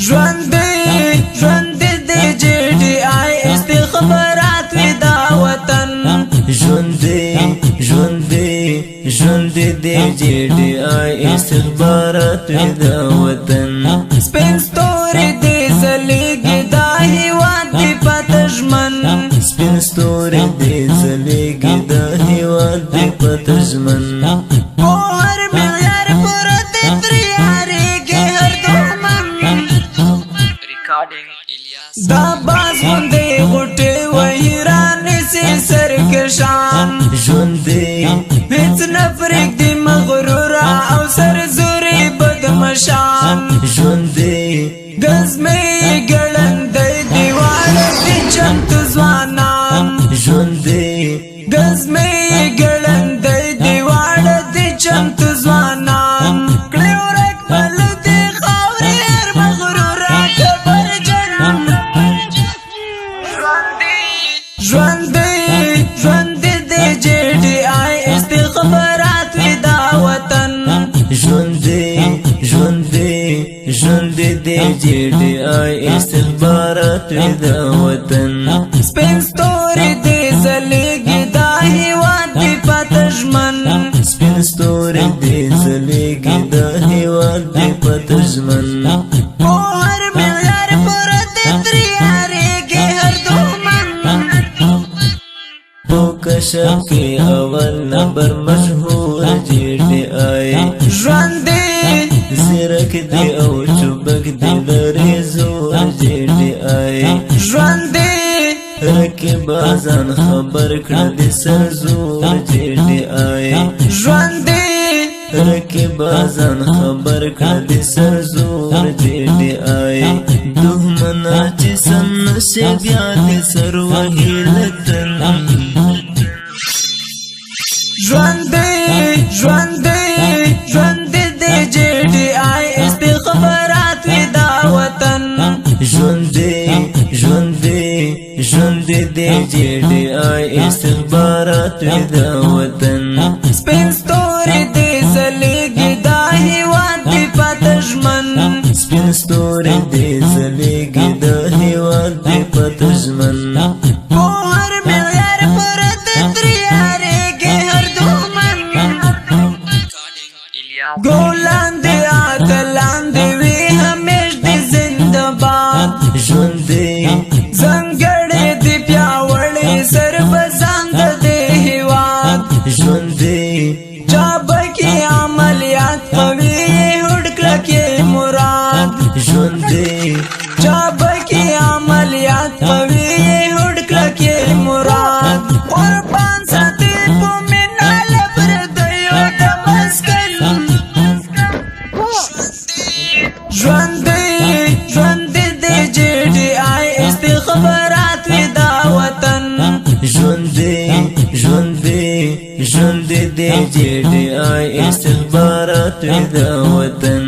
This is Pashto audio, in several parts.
ژوند دې جی ډی آی استخبارات وی دا وطن ژوند دې جی ډی آی استخبارات وی دا وطن سپین ستوري دې زلیږي دا هیواد دې پتژمن سپین ستوري دې زلیږي دا هیواد دې پتژمن هر معیار پر دې تریارېږي هر دښمن دا باز غوندې غوټې وحیرانې سي سرکشان ژوند هیڅ نه پرېږدي مغروره او سرزوري بدمشان ژوند ګزمې ګړندی دیواله دي چمتو ځوانان ژوند ګزمې ګړندی دیواله دي چمتو ځوانان کړې ورک پلو دې خاورې هر مغروره کبرجن ژوند دې جی ډی آی استخبارات وی دا وطن ژوند دې جی ډی آی استخبارات وی دا وطن سپین ستوري دې زلیږي دا هیواد دې پتژمن سپین ستوري دې زلیږي دا هیواد دې پتژمن هر معیار پر دې تریارېږي هر دښمن په کشف کې اول نمبر مشهور جی ډی آی ژوند زیرک دی او چوبک دی لري زور جی ډی آی ژوند رقیبازان خبر کړه د سر زور جی ډی آی ژوند رقیبازان خبر کړه د سر زور جی ډی آی دښمنا چې سم نشي بیا د سر وهیلتن ژوند دې جی ډی آی استخبارات وی دا وطن ژوند دې جی ډی آی استخبارات وی دا وطن سپین ستوري دې زلیږي دا هیواد دې پتژمن سپین ستوري دې زلیږي دا هیواد دې پتژمن هر معیار پر دې تریارېږي هر دښمن ګلان دې اتلان دې وي همیش دې زنده باد ژوند ځانګړی دې پیاوړی سربزان د دې هیواد ژوند چا پکې عملیات کوي هوډ کلکې مراد ژوند چا پکې عملیات کوي هوډ کلکې مراد قربان ساتي په مینا له پردیو د مسکن ژوند دې جی ډی آی استخبارات وی دا وطن ژوند دې جی ډی آی استخبارات وی دا وطن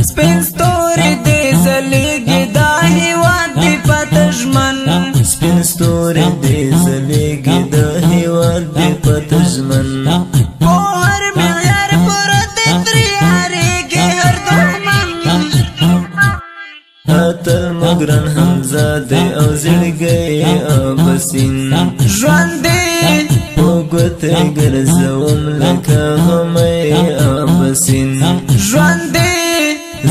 سپین ستوري دې زلیږي دا هیواد دې پتژمن سپین ستوري دې زلیږي دا هیواد دې پتژمن هر معیار پر دې تریارېږي هر دښمن اتل مګرن حمزاده او زړګی ابسین ژوند وګته ګرځوم لکه همې ابسین ژوند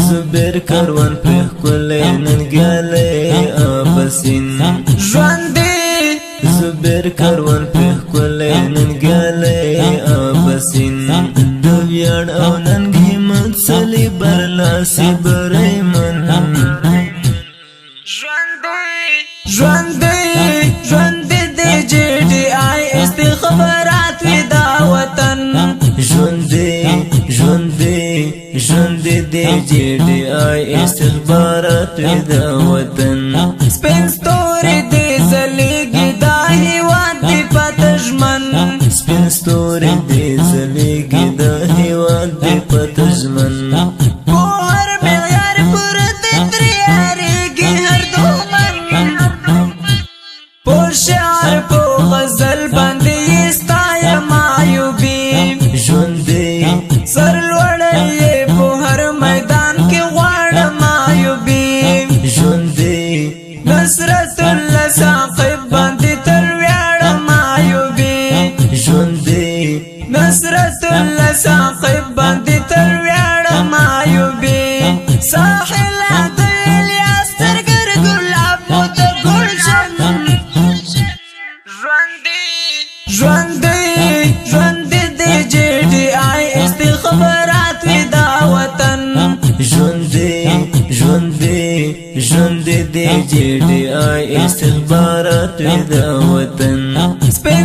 زبیر کاروان په کولې ننګاله ابسین ژوند زبیر کاروان په کولې ننګاله ابسین د ویاړ او ننګ همت سلی برلاسي بریمن ژوند دې جی ډی آی استخبارات وی دا وطن ژوند دې جی ډی آی استخبارات وی دا وطن سپین ستوري دې زلیږي دا هیواد دې پتژمن سپین ستوري دې زلیږي دا هیواد دې پتژمن هر معیار پر دې تریارېږي هر دښمن په شعر په غزل باندې ستایم معیوبي ژوند سر لوړی په هر میدان کې غواړم معیوبي عاقب باندې تر ویاړه مایوبې ساحل عدل یا سترګر ګلاب مو د ګلشن ژوندې د جی ډي آی ایس خبرات وي دا وطن ژوندې د جی ډي آی ایس خبرات وي دا وطن سپین